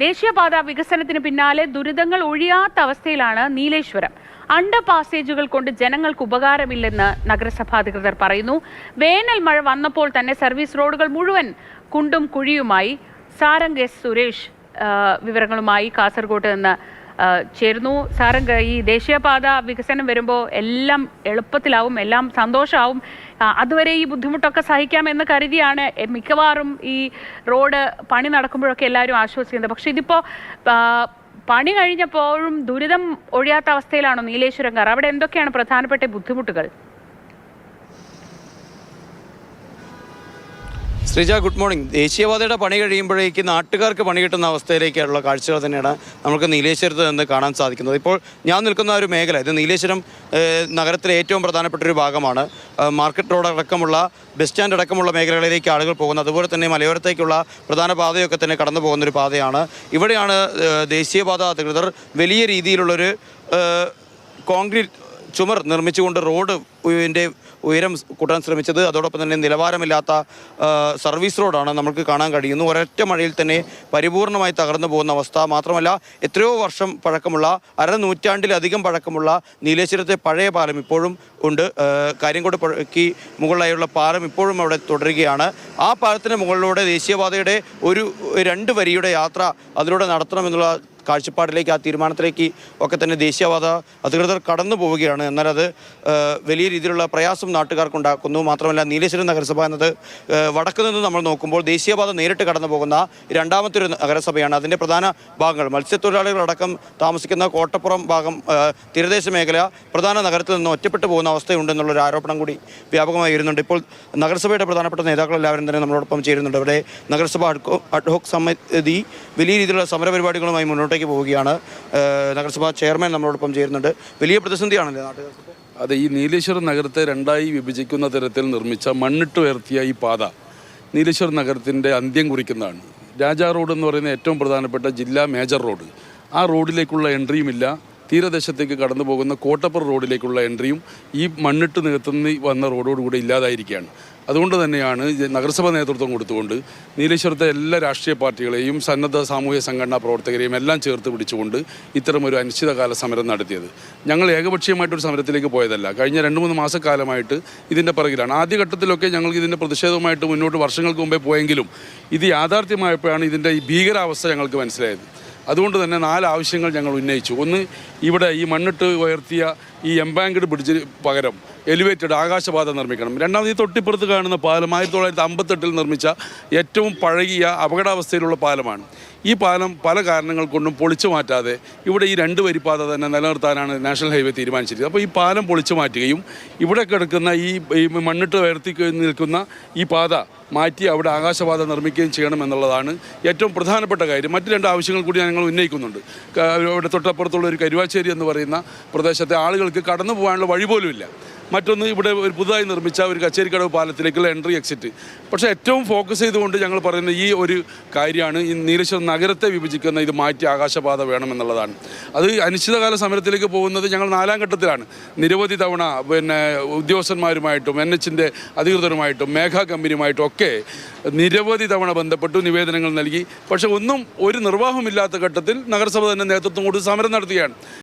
ദേശീയപാത വികസനത്തിന് പിന്നാലെ ദുരിതങ്ങൾ ഒഴിയാത്ത അവസ്ഥയിലാണ് നീലേശ്വരം. അണ്ടർ പാസേജുകൾ കൊണ്ട് ജനങ്ങൾക്ക് ഉപകാരമില്ലെന്ന് നഗരസഭാ അധികൃതർ പറയുന്നു. വേനൽ മഴ വന്നപ്പോൾ തന്നെ സർവീസ് റോഡുകൾ മുഴുവൻ കുണ്ടും കുഴിയുമായി. സാരംഗ് എസ് സുരേഷ് വിവരങ്ങളുമായി കാസർഗോഡ് നിന്ന് ചേരുന്നു. സാരംഗ്, ഈ ദേശീയപാത വികസനം വരുമ്പോൾ എല്ലാം എളുപ്പത്തിലാവും, എല്ലാം സന്തോഷമാവും. അതുവരെ ഈ ബുദ്ധിമുട്ടൊക്കെ സഹിക്കാമെന്ന് കരുതിയാണ് മിക്കവാറും ഈ റോഡ് പണി നടക്കുമ്പോഴൊക്കെ എല്ലാവരും ആശ്വസിക്കുന്നത്. പക്ഷെ ഇതിപ്പോൾ പണി കഴിഞ്ഞപ്പോഴും ദുരിതം ഒഴിയാത്ത അവസ്ഥയിലാണോ നീലേശ്വരംകാർ? അവിടെ എന്തൊക്കെയാണ് പ്രധാനപ്പെട്ട ബുദ്ധിമുട്ടുകൾ? Sreeja, good morning. ദേശീയപാതയുടെ പണി കഴിയുമ്പോഴേക്ക് നാട്ടുകാർക്ക് പണി കിട്ടുന്ന അവസ്ഥയിലേക്കുള്ള കാഴ്ചകൾ തന്നെയാണ് നമുക്ക് നീലേശ്വരത്ത് നിന്ന് കാണാൻ സാധിക്കുന്നത്. ഇപ്പോൾ ഞാൻ നിൽക്കുന്ന ഒരു മേഖല, ഇത് നീലേശ്വരം നഗരത്തിലെ ഏറ്റവും പ്രധാനപ്പെട്ട ഒരു ഭാഗമാണ്. മാർക്കറ്റ് റോഡ് അടക്കമുള്ള ബസ് സ്റ്റാൻഡ് അടക്കമുള്ള മേഖലകളിലേക്ക് ആളുകൾ പോകുന്നത്. അതുപോലെ തന്നെ മലയോരത്തേക്കുള്ള പ്രധാന പാതയൊക്കെ തന്നെ കടന്നു പോകുന്നൊരു പാതയാണ്. ഇവിടെയാണ് ദേശീയപാത അധികൃതർ വലിയ രീതിയിലുള്ളൊരു കോൺക്രീറ്റ് ചുമർ നിർമ്മിച്ചുകൊണ്ട് റോഡിൻ്റെ ഉയരം കൂട്ടാൻ ശ്രമിച്ചത്. അതോടൊപ്പം തന്നെ നിലവാരമില്ലാത്ത സർവീസ് റോഡാണ് നമുക്ക് കാണാൻ കഴിയുന്നു. ഒരൊറ്റ മഴയിൽ തന്നെ പരിപൂർണമായി തകർന്നു പോകുന്ന അവസ്ഥ. മാത്രമല്ല, എത്രയോ വർഷം പഴക്കമുള്ള, അരനൂറ്റാണ്ടിലധികം പഴക്കമുള്ള നീലേശ്വരത്തെ പഴയ പാലം ഇപ്പോഴും ഉണ്ട്. കാര്യംകോട് പുഴയ്ക്ക് മുകളിലായുള്ള പാലം ഇപ്പോഴും അവിടെ തുടരുകയാണ്. ആ പാലത്തിന് മുകളിലൂടെ ദേശീയപാതയുടെ ഒരു 2 വരിയുടെ യാത്ര അതിലൂടെ നടത്തണമെന്നുള്ള കാഴ്ചപ്പാടിലേക്ക്, ആ തീരുമാനത്തിലേക്ക് ഒക്കെ തന്നെ ദേശീയപാത അധികൃതർ കടന്നു പോവുകയാണ്. എന്നാൽ അത് വലിയ രീതിയിലുള്ള പ്രയാസം നാട്ടുകാർക്കുണ്ടാക്കുന്നു. മാത്രമല്ല, നീലേശ്വരം നഗരസഭ എന്നത് വടക്ക് നിന്ന് നമ്മൾ നോക്കുമ്പോൾ ദേശീയപാത നേരിട്ട് കടന്നു പോകുന്ന രണ്ടാമത്തെ ഒരു നഗരസഭയാണ്. അതിൻ്റെ പ്രധാന ഭാഗങ്ങൾ മത്സ്യത്തൊഴിലാളികളടക്കം താമസിക്കുന്ന കോട്ടപ്പുറം ഭാഗം, തീരദേശ മേഖല പ്രധാന നഗരത്തിൽ നിന്ന് ഒറ്റപ്പെട്ടു പോകുന്ന അവസ്ഥയുണ്ടെന്നുള്ളൊരു ആരോപണം കൂടി വ്യാപകമായി വരുന്നുണ്ട്. ഇപ്പോൾ നഗരസഭയുടെ പ്രധാനപ്പെട്ട നേതാക്കളെല്ലാവരും തന്നെ നമ്മളോടൊപ്പം ചേരുന്നുണ്ട്. അവിടെ നഗരസഭ അഡ്ഹോക് സമിതി വലിയ രീതിയിലുള്ള സമരപരിപാടികളുമായി മുന്നോട്ടേക്ക് പോവുകയാണ്. നഗരസഭാ ചെയർമാൻ നമ്മളോടൊപ്പം ചേരുന്നുണ്ട്. വലിയ പ്രതിസന്ധിയാണല്ലേ നാട്ടുകാർക്ക്? അതെ, ഈ നീലേശ്വരം നഗരത്തെ 2ആയി വിഭജിക്കുന്ന തരത്തിൽ നിർമ്മിച്ച മണ്ണിട്ട് ഉയർത്തിയ ഈ പാത നീലേശ്വരം നഗരത്തിൻ്റെ അന്ത്യം കുറിക്കുന്നതാണ്. രാജാ റോഡ് എന്ന് പറയുന്ന ഏറ്റവും പ്രധാനപ്പെട്ട ജില്ലാ മേജർ റോഡ്, ആ റോഡിലേക്കുള്ള എൻട്രിയുമില്ല. തീരദേശത്തേക്ക് കടന്നു പോകുന്ന കോട്ടപ്പുറം റോഡിലേക്കുള്ള എൻട്രിയും ഈ മണ്ണിട്ട് നികത്തുന്ന വന്ന റോഡോടുകൂടി ഇല്ലാതായിരിക്കുകയാണ്. അതുകൊണ്ട് തന്നെയാണ് നഗരസഭ നേതൃത്വം കൊടുത്തുകൊണ്ട് നീലേശ്വരത്തെ എല്ലാ രാഷ്ട്രീയ പാർട്ടികളെയും സന്നദ്ധ സാമൂഹ്യ സംഘടനാ പ്രവർത്തകരെയും എല്ലാം ചേർത്ത് പിടിച്ചുകൊണ്ട് ഇത്തരമൊരു അനിശ്ചിതകാല സമരം നടത്തിയത്. ഞങ്ങൾ ഏകപക്ഷീയമായിട്ടൊരു സമരത്തിലേക്ക് പോയതല്ല. കഴിഞ്ഞ 2-3 മാസക്കാലമായിട്ട് ഇതിൻ്റെ പിറകിലാണ്. ആദ്യഘട്ടത്തിലൊക്കെ ഞങ്ങൾക്ക് ഇതിൻ്റെ പ്രതിഷേധവുമായിട്ട് മുന്നോട്ട് വർഷങ്ങൾക്ക് മുമ്പേ പോയെങ്കിലും ഇത് യാഥാർത്ഥ്യമായപ്പോഴാണ് ഇതിൻ്റെ ഈ ഭീകരാവസ്ഥ ഞങ്ങൾക്ക് മനസ്സിലായത്. അതുകൊണ്ട് തന്നെ 4 ആവശ്യങ്ങൾ ഞങ്ങൾ ഉന്നയിച്ചു. ഒന്ന്, ഇവിടെ ഈ മണ്ണിട്ട് ഉയർത്തിയ ഈ എംബാങ്ക്ഡ് ബ്രിഡ്ജിന് പകരം എലിവേറ്റഡ് ആകാശപാത നിർമ്മിക്കണം. രണ്ടാമത്, ഈ തൊട്ടിപ്പുറത്ത് കാണുന്ന പാലം 1958 നിർമ്മിച്ച ഏറ്റവും പഴകിയ അപകടാവസ്ഥയിലുള്ള പാലമാണ്. ഈ പാലം പല കാരണങ്ങൾ കൊണ്ടും പൊളിച്ചു മാറ്റാതെ ഇവിടെ ഈ 2 വരിപ്പാത തന്നെ നിലനിർത്താനാണ് നാഷണൽ ഹൈവേ തീരുമാനിച്ചിരിക്കുന്നത്. അപ്പോൾ ഈ പാലം പൊളിച്ചു മാറ്റുകയും ഇവിടെ കിടക്കുന്ന ഈ മണ്ണിട്ട് ഉയർത്തി നിൽക്കുന്ന ഈ പാത മാറ്റി അവിടെ ആകാശപാത നിർമ്മിക്കുകയും ചെയ്യണമെന്നുള്ളതാണ് ഏറ്റവും പ്രധാനപ്പെട്ട കാര്യം. മറ്റ് 2 ആവശ്യങ്ങൾ കൂടി ഞങ്ങൾ ഉന്നയിക്കുന്നുണ്ട്. ഇവിടെ തൊട്ടപ്പുറത്തുള്ള ഒരു കരുവാശ്ശേരി എന്ന് പറയുന്ന പ്രദേശത്തെ ആളുകൾക്ക് കടന്നു പോകാനുള്ള വഴി പോലുമില്ല. മറ്റൊന്ന്, ഇവിടെ ഒരു പുതുതായി നിർമ്മിച്ച ഒരു കച്ചേരിക്കടവ് പാലത്തിലേക്കുള്ള എൻട്രി എക്സിറ്റ്. പക്ഷേ ഏറ്റവും ഫോക്കസ് ചെയ്തുകൊണ്ട് ഞങ്ങൾ പറയുന്ന ഈ ഒരു കാര്യമാണ്, ഈ നീലേശ്വരം നഗരത്തെ വിഭജിക്കുന്ന ഇത് മാറ്റി ആകാശപാത വേണമെന്നുള്ളതാണ്. അത് അനിശ്ചിതകാല സമരത്തിലേക്ക് പോകുന്നത് ഞങ്ങൾ 4ാം ഘട്ടത്തിലാണ്. നിരവധി തവണ ഉദ്യോഗസ്ഥന്മാരുമായിട്ടും NHന്റെ അധികൃതരുമായിട്ടും മേഘാ കമ്പനിയുമായിട്ടും ഒക്കെ നിരവധി തവണ ബന്ധപ്പെട്ടു, നിവേദനങ്ങൾ നൽകി. പക്ഷേ ഒന്നും ഒരു നിർവാഹമില്ലാത്ത ഘട്ടത്തിൽ നഗരസഭ തന്നെ നേതൃത്വം കൊടുത്ത് സമരം നടത്തുകയാണ്.